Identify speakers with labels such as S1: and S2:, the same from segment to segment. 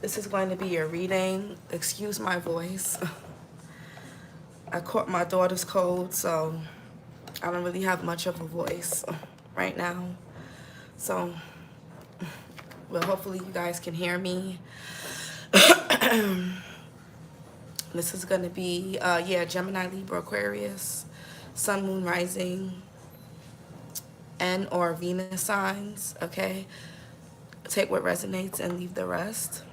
S1: This is going to be your reading. Excuse my voice. I caught my daughter's cold, so I don't really have much of a voice right now. So, well, hopefully you guys can hear me. This is going to be, yeah, Gemini, Libra, Aquarius, Sun, Moon, Rising, and or Venus signs, okay? Take what resonates and leave the rest.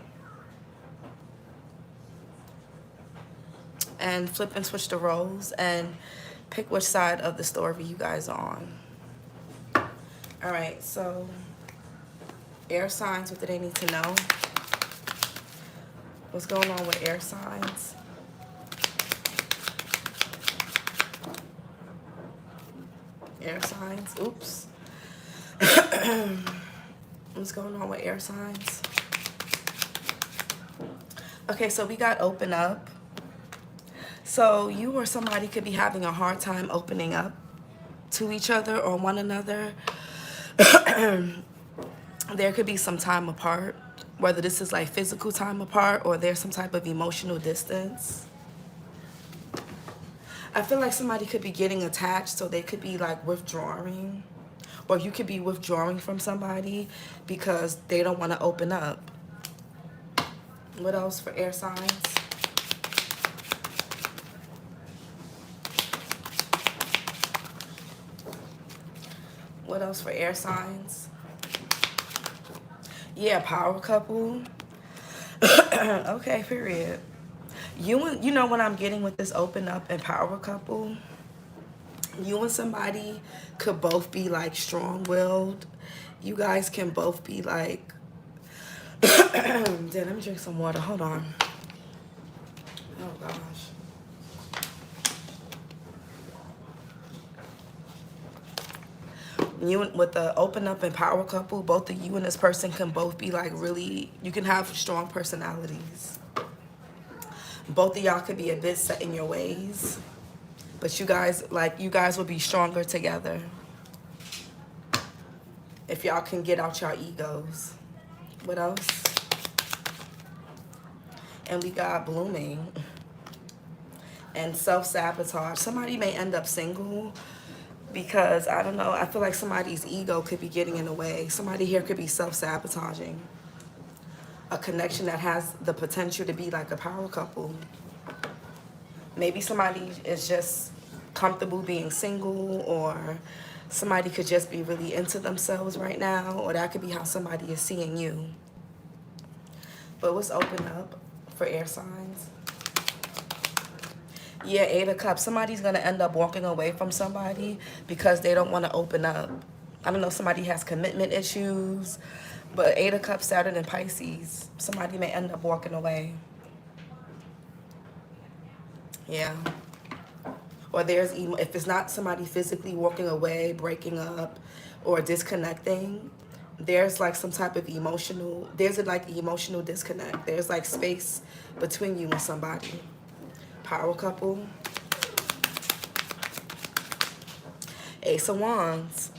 S1: And flip and switch the roles and pick which side of the story you guys are on. All right, so air signs, what do they need to know? What's going on with air signs? Air signs, oops. What's going on with air signs? Okay, so we got open up. So you or somebody could be having a hard time opening up to each other or one another. There could be some time apart, whether this is like physical time apart or there's some type of emotional distance. I feel like somebody could be getting attached, so they could be like withdrawing, or you could be withdrawing from somebody because they don't want to open up. What else for air signs? What else for air signs? Yeah, power couple. Okay, period. You know what I'm getting with this open up and power couple? You and somebody could both be like strong-willed. You guys can both be like, let me drink some water. Hold on. Oh gosh. You with the open up and power couple, both of you and this person can both be like really, you can have strong personalities. Both of y'all could be a bit set in your ways, but you guys will be stronger together if y'all can get out your egos. What else? And we got blooming and self-sabotage. Somebody may end up single because, I don't know, I feel like somebody's ego could be getting in the way. Somebody here could be self-sabotaging a connection that has the potential to be like a power couple. Maybe somebody is just comfortable being single, or somebody could just be really into themselves right now, or that could be how somebody is seeing you. But what's open up for air signs? Yeah, 8 of Cups. Somebody's going to end up walking away from somebody because they don't want to open up. I don't know, somebody has commitment issues, but 8 of Cups, Saturn and Pisces. Somebody may end up walking away. Yeah. Or there's, if it's not somebody physically walking away, breaking up, or disconnecting, there's like some type of emotional, there's like emotional disconnect. There's like space between you and somebody. Power couple. Ace of Wands.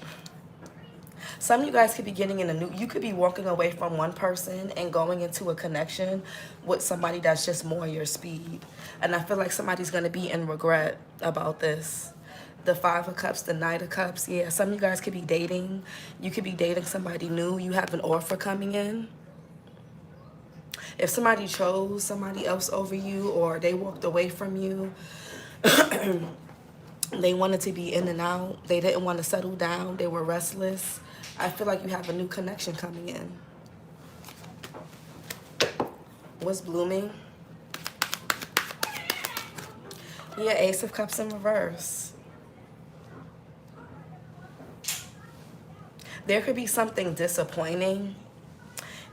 S1: Some of you guys could be getting in a new, you could be walking away from one person and going into a connection with somebody that's just more your speed. And I feel like somebody's going to be in regret about this. The 5 of Cups, the Knight of Cups. Yeah, some of you guys could be dating. You could be dating somebody new. You have an offer coming in. If somebody chose somebody else over you, or they walked away from you, they wanted to be in and out. They didn't want to settle down. They were restless. I feel like you have a new connection coming in. What's blooming? Yeah, Ace of Cups in reverse. There could be something disappointing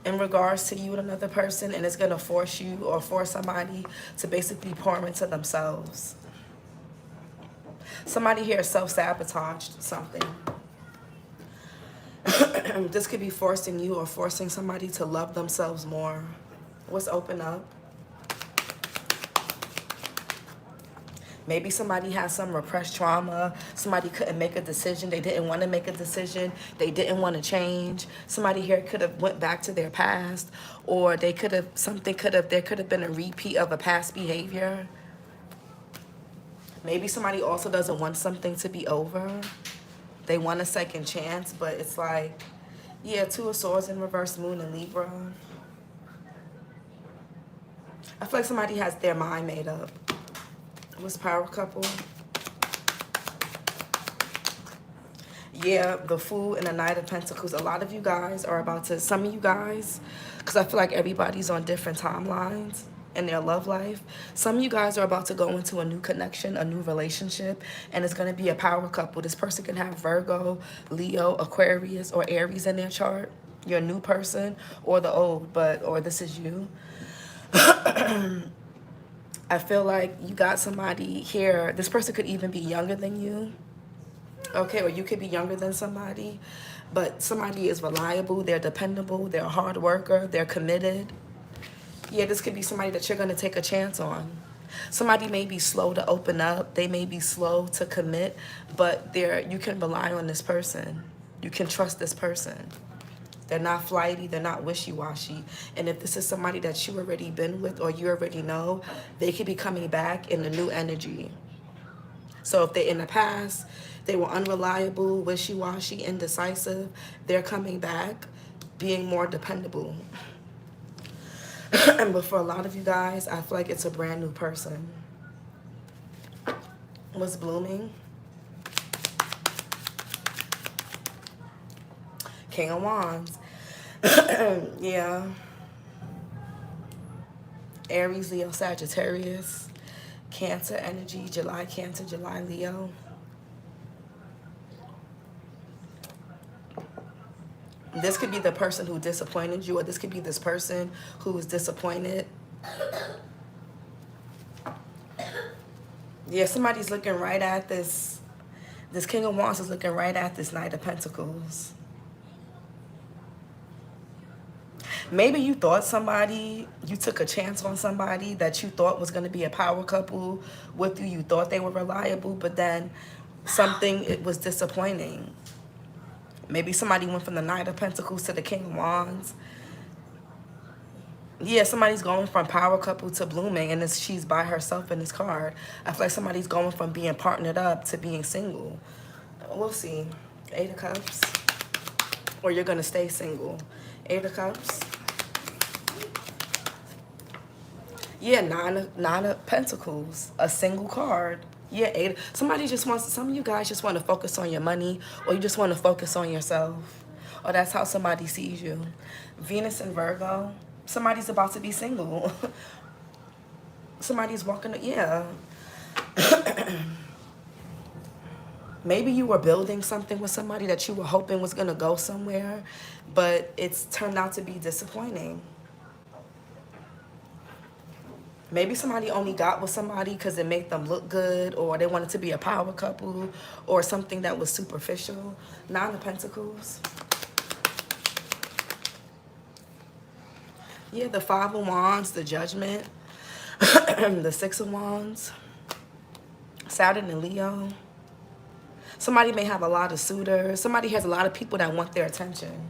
S1: in regards to you and another person, and it's going to force you or force somebody to basically pour into themselves. Somebody here self-sabotaged something. This could be forcing you or forcing somebody to love themselves more. What's open up? Maybe somebody has some repressed trauma. Somebody couldn't make a decision. They didn't want to make a decision. They didn't want to change. Somebody here could have went back to their past, or they could have, there could have been a repeat of a past behavior. Maybe somebody also doesn't want something to be over. They want a second chance, but it's like, yeah, Two of Swords in reverse, Moon in Libra. I feel like somebody has their mind made up. What's power couple? Yeah, the Fool and the Knight of Pentacles. A lot of you guys are about to, some of you guys, because I feel like everybody's on different timelines in their love life. Some of you guys are about to go into a new connection, a new relationship, and it's going to be a power couple. This person can have Virgo, Leo, Aquarius, or Aries in their chart. Your new person, or the old, or this is you. I feel like you got somebody here. This person could even be younger than you. Okay, or you could be younger than somebody. But somebody is reliable, they're dependable, they're a hard worker, they're committed. Yeah, this could be somebody that you're going to take a chance on. Somebody may be slow to open up. They may be slow to commit. But you can rely on this person. You can trust this person. They're not flighty. They're not wishy-washy. And if this is somebody that you already been with or you already know, they could be coming back in a new energy. So if they're in the past, they were unreliable, wishy-washy, indecisive, they're coming back being more dependable. But for a lot of you guys, I feel like it's a brand new person. What's blooming? King of Wands. Yeah. Aries, Leo, Sagittarius. Cancer energy. July Cancer, July Leo. This could be the person who disappointed you, or this could be this person who was disappointed. Yeah, somebody's looking right at this. This King of Wands is looking right at this Knight of Pentacles. Maybe you thought you took a chance on somebody that you thought was going to be a power couple with you. You thought they were reliable, but then it was disappointing. Maybe somebody went from the Knight of Pentacles to the King of Wands. Yeah, somebody's going from power couple to blooming, and she's by herself in this card. I feel like somebody's going from being partnered up to being single. We'll see. Eight of Cups. Or you're going to stay single. Eight of Cups. Yeah, nine of Pentacles. A single card. Yeah, eight. Some of you guys just want to focus on your money, or you just want to focus on yourself. Or that's how somebody sees you. Venus and Virgo. Somebody's about to be single. Somebody's walking, yeah. Maybe you were building something with somebody that you were hoping was going to go somewhere, but it's turned out to be disappointing. Maybe somebody only got with somebody because it made them look good, or they wanted to be a power couple, or something that was superficial. Nine of Pentacles. Yeah, the Five of Wands, the Judgment, the Six of Wands, Saturn and Leo. Somebody may have a lot of suitors. Somebody has a lot of people that want their attention.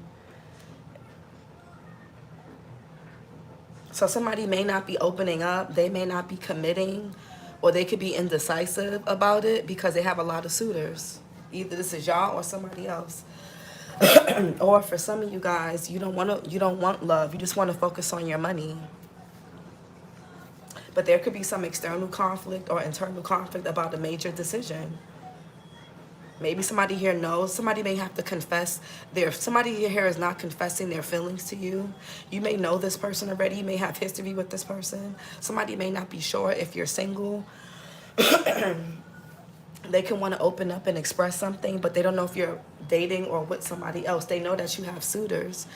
S1: So somebody may not be opening up. They may not be committing, or they could be indecisive about it because they have a lot of suitors. Either this is y'all or somebody else. Or for some of you guys, you don't want love. You just want to focus on your money. But there could be some external conflict or internal conflict about a major decision. Maybe somebody here knows. Somebody may have to confess somebody here is not confessing their feelings to you. You may know this person already. You may have history with this person. Somebody may not be sure if you're single. They can want to open up and express something, but they don't know if you're dating or with somebody else. They know that you have suitors,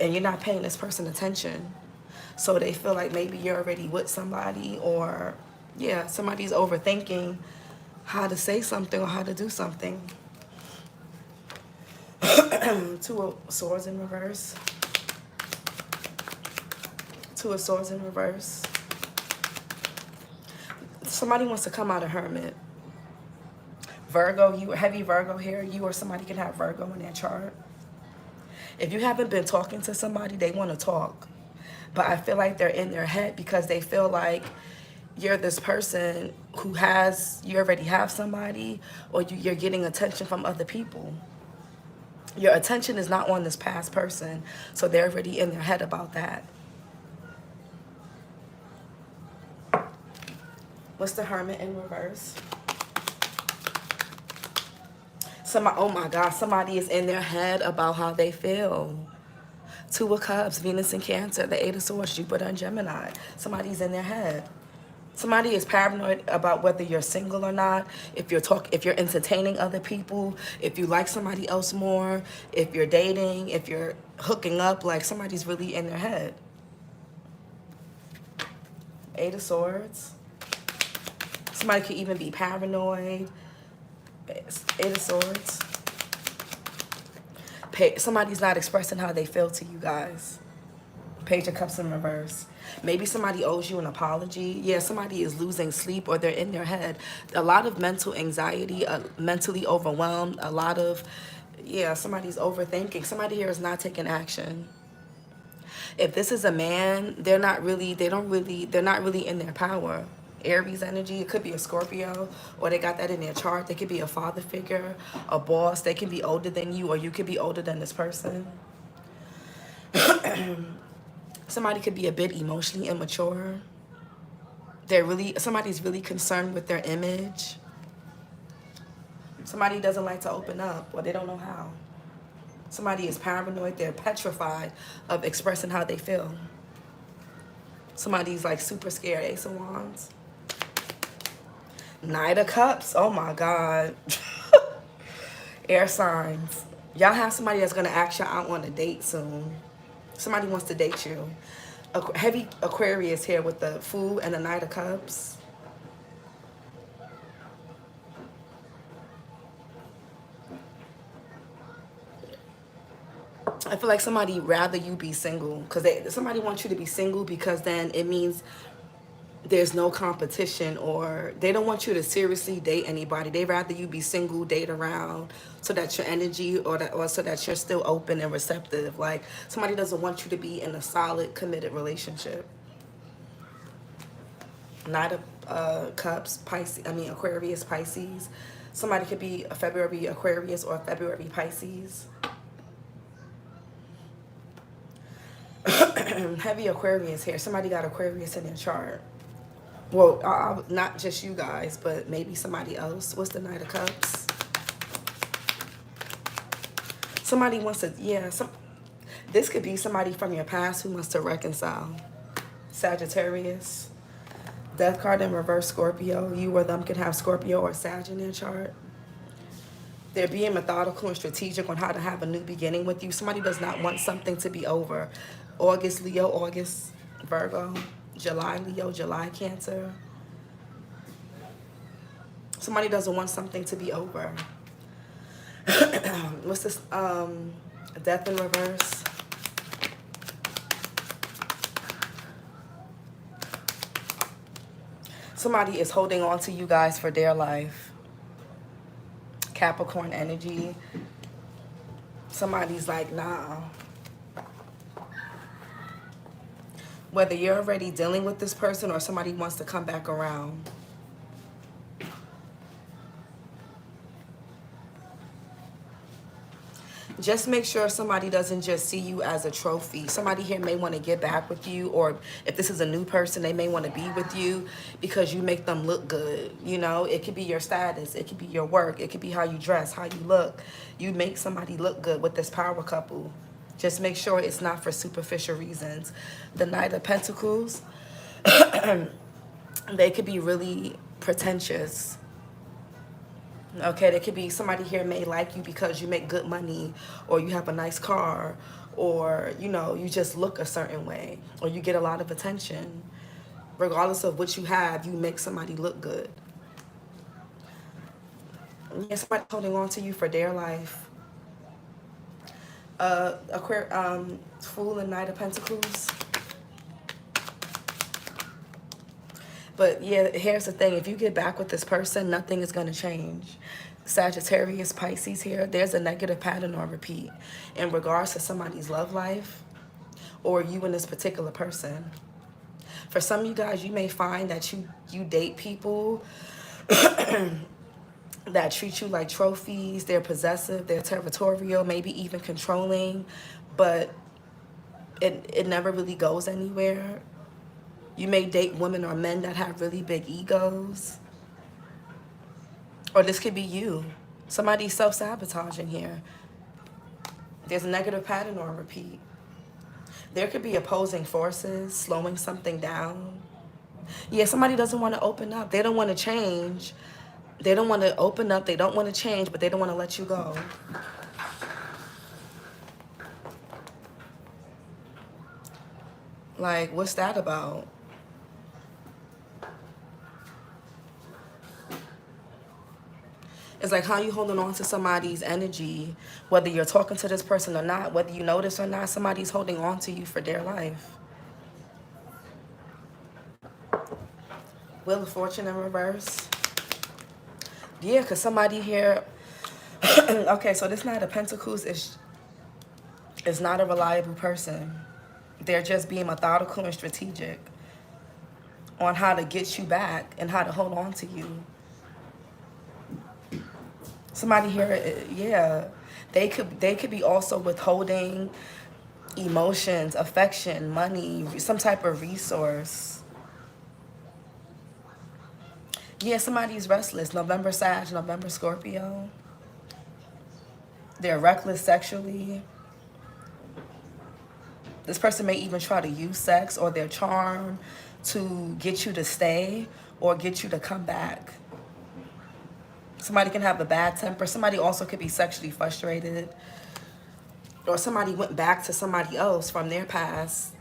S1: and you're not paying this person attention. So they feel like maybe you're already with somebody, or, yeah, somebody's overthinking how to say something or how to do something. Two of Swords in reverse. Two of Swords in reverse. Somebody wants to come out of Hermit. Virgo, you heavy Virgo here. You or somebody can have Virgo in their chart. If you haven't been talking to somebody, they want to talk. But I feel like they're in their head because they feel like you're this person who you already have somebody, or you're getting attention from other people. Your attention is not on this past person, so they're already in their head about that. What's the Hermit in reverse? Oh my God, somebody is in their head about how they feel. Two of Cups, Venus in Cancer, the Eight of Swords, Jupiter and Gemini. Somebody's in their head. Somebody is paranoid about whether you're single or not, if you're entertaining other people, if you like somebody else more, if you're dating, if you're hooking up, like somebody's really in their head. Eight of Swords. Somebody could even be paranoid. Eight of Swords. Somebody's not expressing how they feel to you guys. Page of Cups in reverse. Maybe somebody owes you an apology. Yeah, somebody is losing sleep or they're in their head. A lot of mental anxiety, mentally overwhelmed. A lot of, somebody's overthinking. Somebody here is not taking action. If this is a man, they're not really in their power. Aries energy, it could be a Scorpio, or they got that in their chart. They could be a father figure, a boss. They can be older than you, or you could be older than this person. Somebody could be a bit emotionally immature. Somebody's really concerned with their image. Somebody doesn't like to open up, or they don't know how. Somebody is paranoid. They're petrified of expressing how they feel. Somebody's like super scared. Ace of Wands. Knight of Cups. Oh my God. Air signs. Y'all have somebody that's going to ask you out on a date soon. Somebody wants to date you. Heavy Aquarius here with the Fool and the Knight of Cups. I feel like somebody rather you be single, because somebody wants you to be single because then it means there's no competition, or they don't want you to seriously date anybody. They rather you be single, date around, so that your energy or so that you're still open and receptive. Like somebody doesn't want you to be in a solid, committed relationship. Knight of Cups, Aquarius, Pisces. Somebody could be a February Aquarius or a February Pisces. Heavy Aquarius here. Somebody got Aquarius in their chart. Well, not just you guys, but maybe somebody else. What's the Knight of Cups? Somebody wants to, this could be somebody from your past who wants to reconcile. Sagittarius. Death card in reverse, Scorpio. You or them could have Scorpio or Sag in their chart. They're being methodical and strategic on how to have a new beginning with you. Somebody does not want something to be over. August, Leo, August, Virgo. July, Leo, July, Cancer. Somebody doesn't want something to be over. What's this? Death in reverse. Somebody is holding on to you guys for dear life. Capricorn energy. Somebody's like, nah. Whether you're already dealing with this person or somebody wants to come back around. Just make sure somebody doesn't just see you as a trophy. Somebody here may want to get back with you, or if this is a new person, they may want to be with you because you make them look good. You know, it could be your status. It could be your work. It could be how you dress, how you look. You make somebody look good with this power couple. Just make sure it's not for superficial reasons. The Knight of Pentacles, they could be really pretentious. Okay, there could be somebody here may like you because you make good money, or you have a nice car, or, you know, you just look a certain way, or you get a lot of attention. Regardless of what you have, you make somebody look good. Yeah, somebody holding on to you for dear life. Fool and Knight of Pentacles. But yeah, here's the thing. If you get back with this person, nothing is going to change. Sagittarius, Pisces here, there's a negative pattern on repeat in regards to somebody's love life or you and this particular person. For some of you guys, you may find that you date people that treat you like trophies. They're possessive, they're territorial, maybe even controlling, but it never really goes anywhere. You may date women or men that have really big egos. Or this could be you. Somebody's self-sabotaging here. There's a negative pattern on repeat. There could be opposing forces, slowing something down. Yeah, somebody doesn't want to open up. They don't want to change. They don't want to open up. They don't want to change, but they don't want to let you go. Like, what's that about? It's like how you holding on to somebody's energy, whether you're talking to this person or not, whether you notice or not, somebody's holding on to you for their life. Wheel of Fortune in reverse. Yeah, because somebody here, okay, so this Knight of Pentacles is not a reliable person. They're just being methodical and strategic on how to get you back and how to hold on to you. Somebody here, yeah, they could be also withholding emotions, affection, money, some type of resource. Yeah, somebody's restless. November Sag, November Scorpio. They're reckless sexually. This person may even try to use sex or their charm to get you to stay or get you to come back. Somebody can have a bad temper. Somebody also could be sexually frustrated. Or somebody went back to somebody else from their past.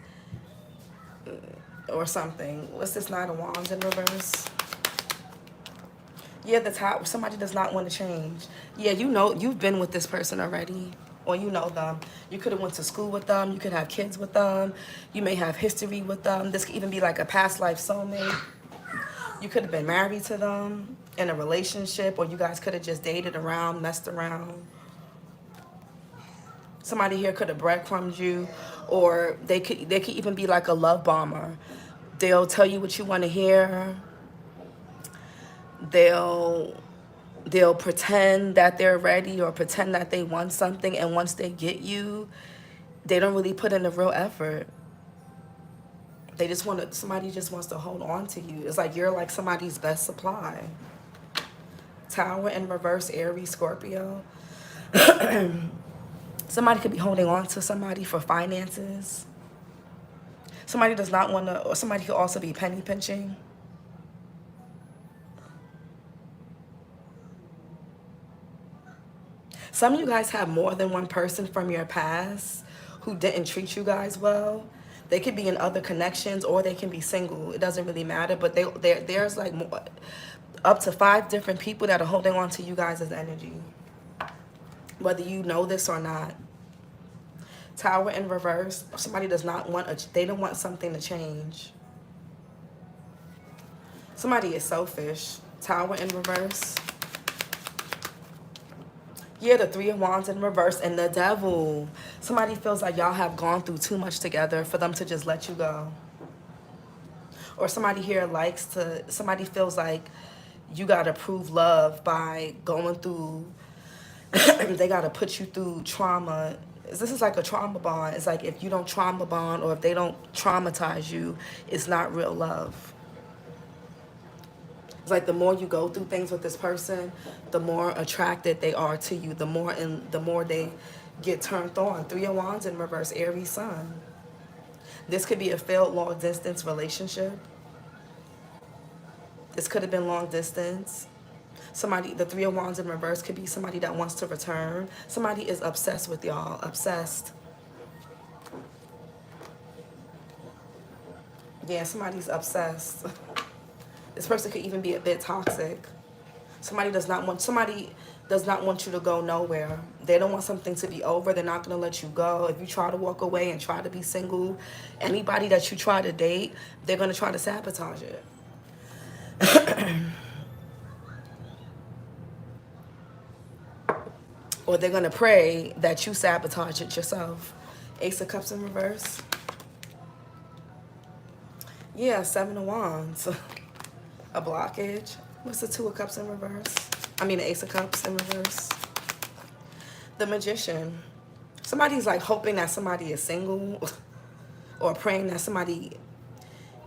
S1: Or something. What's this Knight of Wands in reverse? Yeah, the top. Somebody does not want to change. Yeah, you know, you've been with this person already. Or you know them. You could have went to school with them. You could have kids with them. You may have history with them. This could even be like a past life soulmate. You could have been married to them in a relationship, or you guys could have just dated around, messed around. Somebody here could have breadcrumbed you, or they could even be like a love bomber. They'll tell you what you want to hear. They'll pretend that they're ready or pretend that they want something, and once they get you, they don't really put in the real effort. They just somebody just wants to hold on to you. It's like you're like somebody's best supply. Tower in reverse, Aries, Scorpio. Somebody could be holding on to somebody for finances. Somebody does not want to, or somebody could also be penny pinching. Some of you guys have more than one person from your past who didn't treat you guys well. They could be in other connections or they can be single. It doesn't really matter, but there's like up to 5 different people that are holding on to you guys' energy, whether you know this or not. Tower in reverse. Somebody does not want they don't want something to change. Somebody is selfish. Tower in reverse. Yeah, the 3 of Wands in reverse and the Devil. Somebody feels like y'all have gone through too much together for them to just let you go. Or somebody here somebody feels like you got to prove love by going through, they got to put you through trauma. This is like a trauma bond. It's like if you don't trauma bond or if they don't traumatize you, it's not real love. It's like the more you go through things with this person, the more attracted they are to you, the more they get turned on. 3 of Wands in reverse, Aries Sun. This could be a failed long distance relationship. This could have been long distance. The 3 of Wands in reverse could be somebody that wants to return. Somebody is obsessed with y'all, obsessed. Yeah, somebody's obsessed. This person could even be a bit toxic. Somebody does not want you to go nowhere. They don't want something to be over. They're not going to let you go. If you try to walk away and try to be single, anybody that you try to date, they're going to try to sabotage it. Or they're going to pray that you sabotage it yourself. Ace of Cups in reverse. Yeah, Seven of Wands. A blockage. What's the Two of Cups in reverse? I mean, the Ace of Cups in reverse. The Magician. Somebody's like hoping that somebody is single or praying that somebody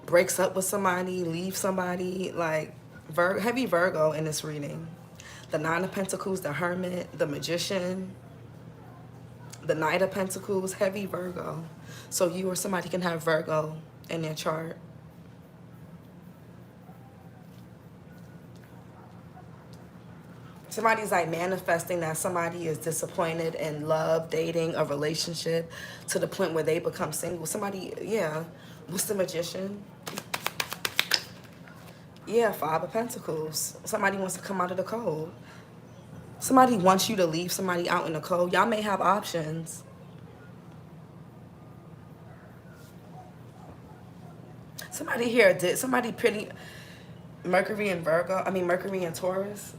S1: breaks up with somebody, leaves somebody. Like heavy Virgo in this reading. The Nine of Pentacles, the Hermit, the Magician, the Knight of Pentacles, heavy Virgo. So you or somebody can have Virgo in their chart. Somebody's like manifesting that somebody is disappointed in love, dating, a relationship to the point where they become single. Somebody, yeah. What's the Magician? Yeah, Five of Pentacles. Somebody wants to come out of the cold. Somebody wants you to leave somebody out in the cold. Y'all may have options. Somebody here did, somebody pretty, Mercury and Virgo, I mean Mercury and Taurus.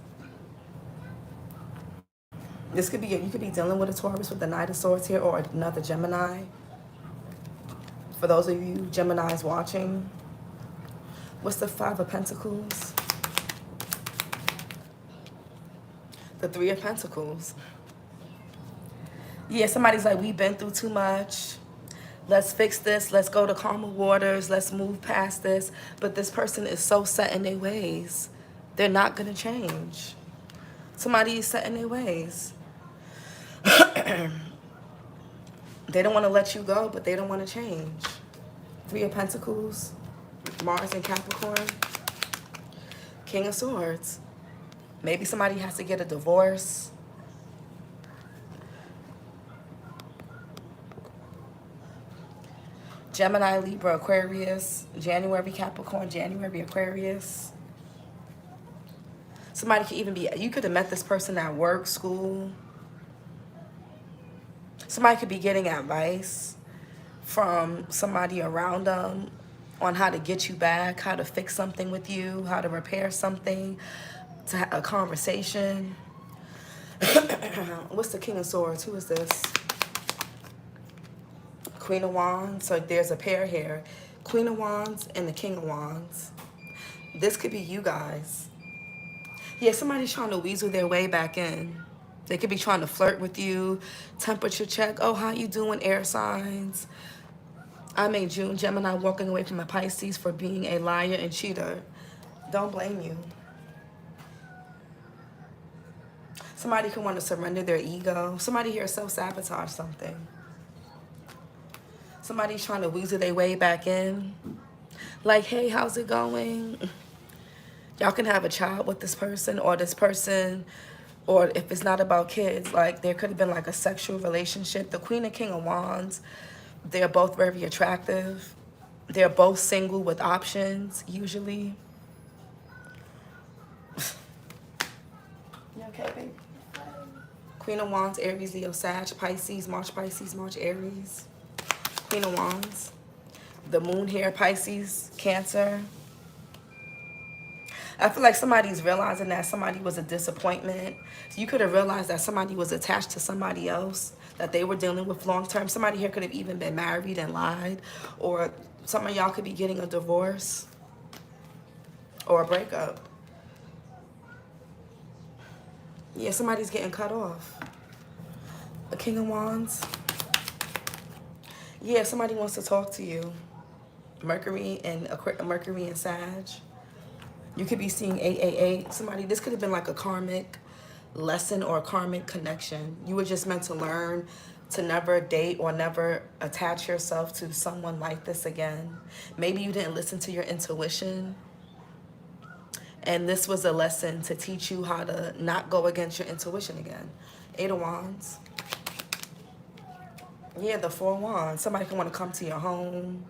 S1: This could be, you could be dealing with a Taurus with the Knight of Swords here, or another Gemini. For those of you Geminis watching. What's the Five of Pentacles? The Three of Pentacles. Yeah, somebody's like, we've been through too much. Let's fix this. Let's go to calmer waters. Let's move past this. But this person is so set in their ways. They're not going to change. Somebody is set in their ways. They don't want to let you go, but they don't want to change. Three of Pentacles. Mars and Capricorn. King of Swords. Maybe somebody has to get a divorce. Gemini, Libra, Aquarius. January, Capricorn. January, Aquarius. Somebody could even be, you could have met this person at work, school. Somebody could be getting advice from somebody around them on how to get you back, how to fix something with you, how to repair something, to have a conversation. What's the King of Swords? Who is this? Queen of Wands. So there's a pair here. Queen of Wands and the King of Wands. This could be you guys. Yeah, somebody's trying to weasel their way back in. They could be trying to flirt with you, temperature check. Oh, how you doing, air signs? I'm a June Gemini walking away from a Pisces for being a liar and cheater. Don't blame you. Somebody could want to surrender their ego. Somebody here self-sabotage something. Somebody's trying to weasel their way back in. Like, hey, how's it going? Y'all can have a child with this person, or if it's not about kids, like there could have been like a sexual relationship. The Queen and King of Wands, they're both very attractive. They're both single with options, usually. You okay, babe? Queen of Wands, Aries, Leo, Sag, Pisces, March, Aries. Queen of Wands. The moon here, Pisces, Cancer. I feel like somebody's realizing that somebody was a disappointment. You could have realized that somebody was attached to somebody else that they were dealing with long term. Somebody here could have even been married and lied. Or some of y'all could be getting a divorce or a breakup. Yeah, somebody's getting cut off. A King of Wands. Yeah, somebody wants to talk to you. Mercury and Sag. You could be seeing 888. Somebody, this could have been like a karmic lesson or a karmic connection. You were just meant to learn to never date or never attach yourself to someone like this again. Maybe you didn't listen to your intuition. And this was a lesson to teach you how to not go against your intuition again. Eight of Wands. Yeah, the Four of Wands. Somebody can want to come to your home.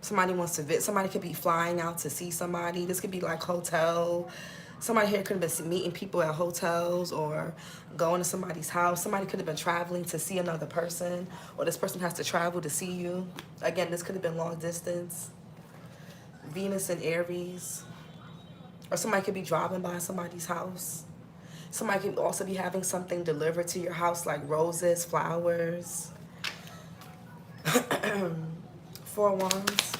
S1: Somebody wants to visit. Somebody could be flying out to see somebody. This could be like hotel. Somebody here could have been meeting people at hotels or going to somebody's house. Somebody could have been traveling to see another person, or this person has to travel to see you. Again, this could have been long distance. Venus and Aries. Or somebody could be driving by somebody's house. Somebody could also be having something delivered to your house, like roses, flowers. 4 Wands.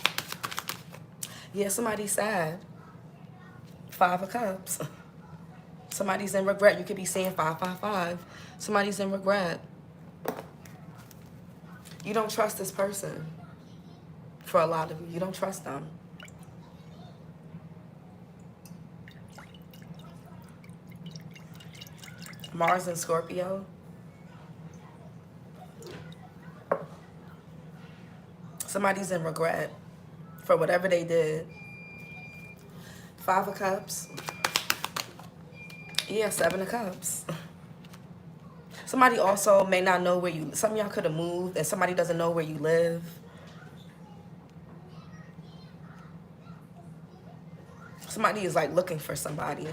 S1: Yeah, somebody's sad. 5 of Cups. Somebody's in regret. You could be saying 555. Somebody's in regret. You don't trust this person. For a lot of you, you don't trust them. Mars and Scorpio. Somebody's in regret for whatever they did. 5 of Cups. Yeah, 7 of Cups. Somebody also may not know where you... Some of y'all could have moved and somebody doesn't know where you live. Somebody is like looking for somebody.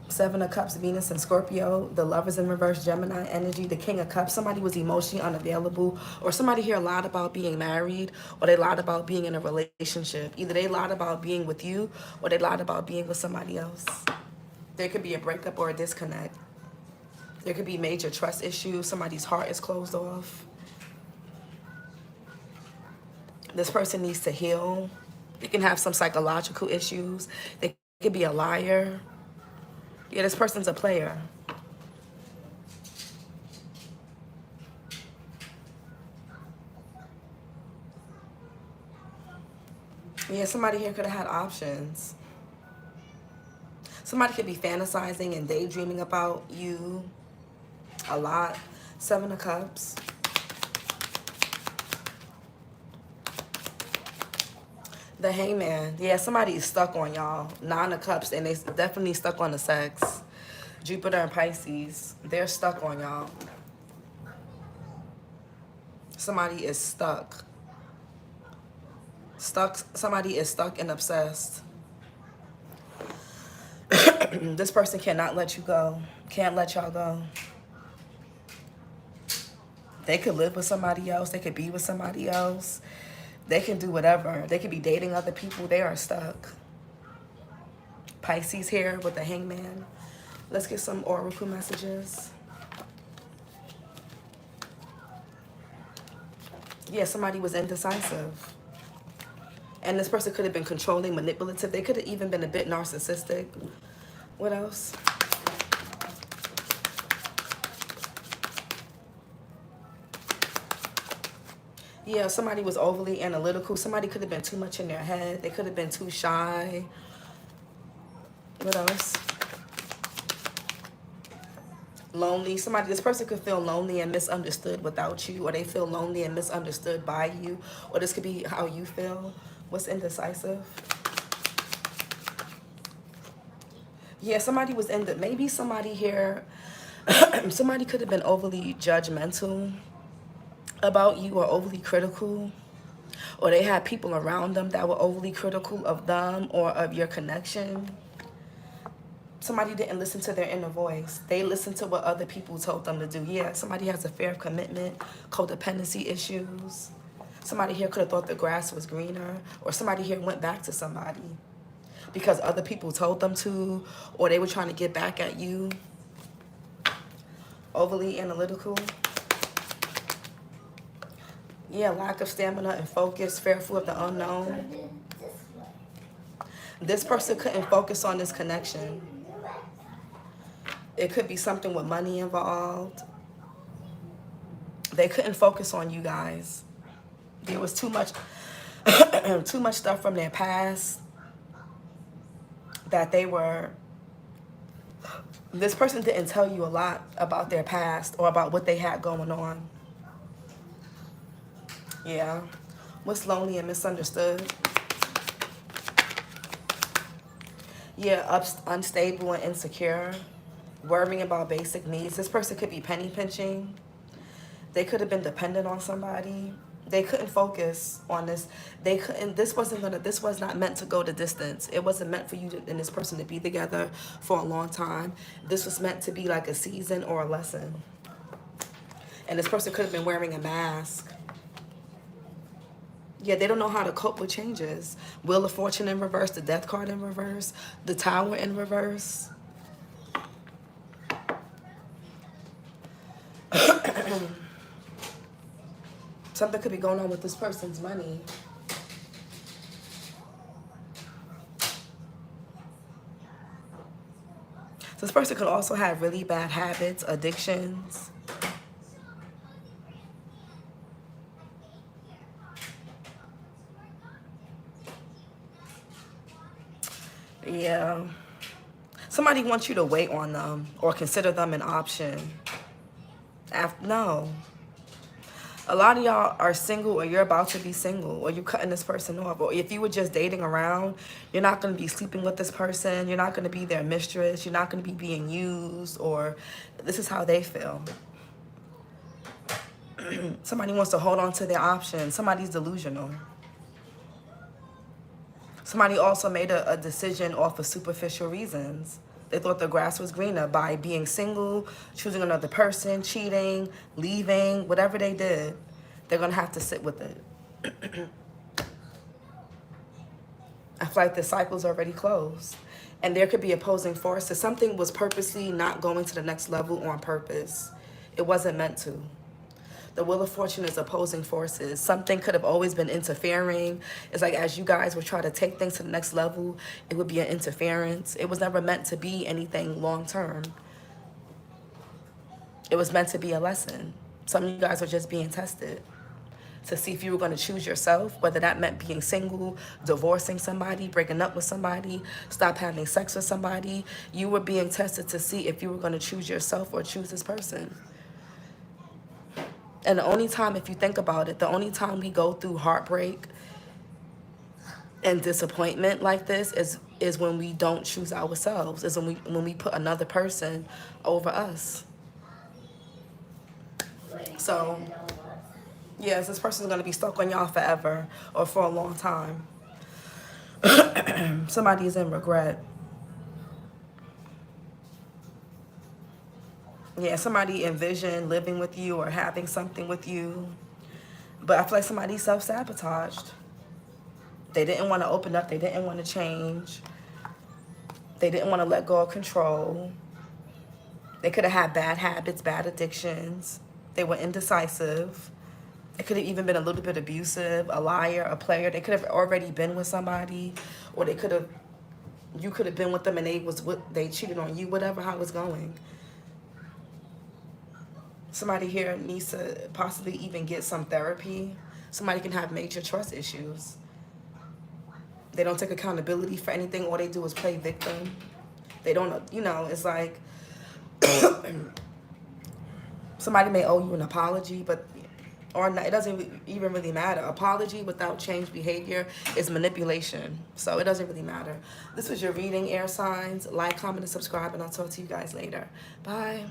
S1: Seven of Cups, Venus and Scorpio. The Lovers in reverse, Gemini energy. The King of Cups. Somebody was emotionally unavailable. Or somebody here lied about being married. Or they lied about being in a relationship. Either they lied about being with you. Or they lied about being with somebody else. There could be a breakup or a disconnect. There could be major trust issues. Somebody's heart is closed off. This person needs to heal. They can have some psychological issues. They could be a liar. Yeah, this person's a player. Yeah, somebody here could have had options. Somebody could be fantasizing and daydreaming about you a lot. 7 of Cups. The Hangman. Yeah, somebody is stuck on y'all. 9 of Cups, and they definitely stuck on the sex. Jupiter and Pisces. They're stuck on y'all. Somebody is stuck. Somebody is stuck and obsessed. This person cannot let you go. Can't let y'all go. They could live with somebody else. They could be with somebody else. They can do whatever. They could be dating other people. They are stuck. Pisces here with the Hangman. Let's get some oracle messages. Yeah, somebody was indecisive. And this person could have been controlling, manipulative. They could have even been a bit narcissistic. What else? Yeah, somebody was overly analytical. Somebody could have been too much in their head. They could have been too shy. What else? Lonely. This person could feel lonely and misunderstood without you, or they feel lonely and misunderstood by you, or this could be how you feel. What's indecisive? Yeah, somebody was maybe somebody here, somebody could have been overly judgmental about you or overly critical, or they had people around them that were overly critical of them or of your connection. Somebody didn't listen to their inner voice. They listened to what other people told them to do. Yeah, somebody has a fear of commitment, codependency issues. Somebody here could have thought the grass was greener, or somebody here went back to somebody because other people told them to, or they were trying to get back at you. Overly analytical. Yeah, lack of stamina and focus, fearful of the unknown. This person couldn't focus on this connection. It could be something with money involved. They couldn't focus on you guys. There was too much too much stuff from their past that this person didn't tell you a lot about their past or about what they had going on. Yeah. What's lonely and misunderstood? Yeah, unstable and insecure. Worrying about basic needs. This person could be penny pinching. They could have been dependent on somebody. They couldn't focus on this. They couldn't. This was not meant to go the distance. It wasn't meant for you and this person to be together for a long time. This was meant to be like a season or a lesson. And this person could have been wearing a mask. Yeah, they don't know how to cope with changes. Wheel of Fortune in reverse, the Death card in reverse, the Tower in reverse. Something could be going on with this person's money. This person could also have really bad habits, addictions. Yeah. Somebody wants you to wait on them or consider them an option. No. A lot of y'all are single, or you're about to be single, or you're cutting this person off. Or if you were just dating around, you're not going to be sleeping with this person. You're not going to be their mistress. You're not going to be being used, or this is how they feel. Somebody wants to hold on to their options. Somebody's delusional. Somebody also made a decision off of superficial reasons. They thought the grass was greener by being single, choosing another person, cheating, leaving, whatever they did. They're going to have to sit with it. I feel like the cycle's already closed. And there could be opposing forces. Something was purposely not going to the next level on purpose. It wasn't meant to. The Wheel of Fortune is opposing forces. Something could have always been interfering. It's like as you guys would try to take things to the next level, it would be an interference. It was never meant to be anything long term. It was meant to be a lesson. Some of you guys are just being tested to see if you were going to choose yourself, whether that meant being single, divorcing somebody, breaking up with somebody, stop having sex with somebody. You were being tested to see if you were going to choose yourself or choose this person. And the only time, if you think about it, the only time we go through heartbreak and disappointment like this is when we don't choose ourselves, is when we put another person over us. So, yes, this person's going to be stuck on y'all forever or for a long time. Somebody is in regret. Yeah, somebody envisioned living with you or having something with you. But I feel like somebody self-sabotaged. They didn't want to open up. They didn't want to change. They didn't want to let go of control. They could have had bad habits, bad addictions. They were indecisive. It could have even been a little bit abusive, a liar, a player. They could have already been with somebody, or you could have been with them and they cheated on you, whatever, how it's going. Somebody here needs to possibly even get some therapy. Somebody can have major trust issues. They don't take accountability for anything. All they do is play victim. They don't, it's like somebody may owe you an apology, or not, it doesn't even really matter. Apology without changed behavior is manipulation. So it doesn't really matter. This was your reading, air signs. Like, comment, and subscribe, and I'll talk to you guys later. Bye.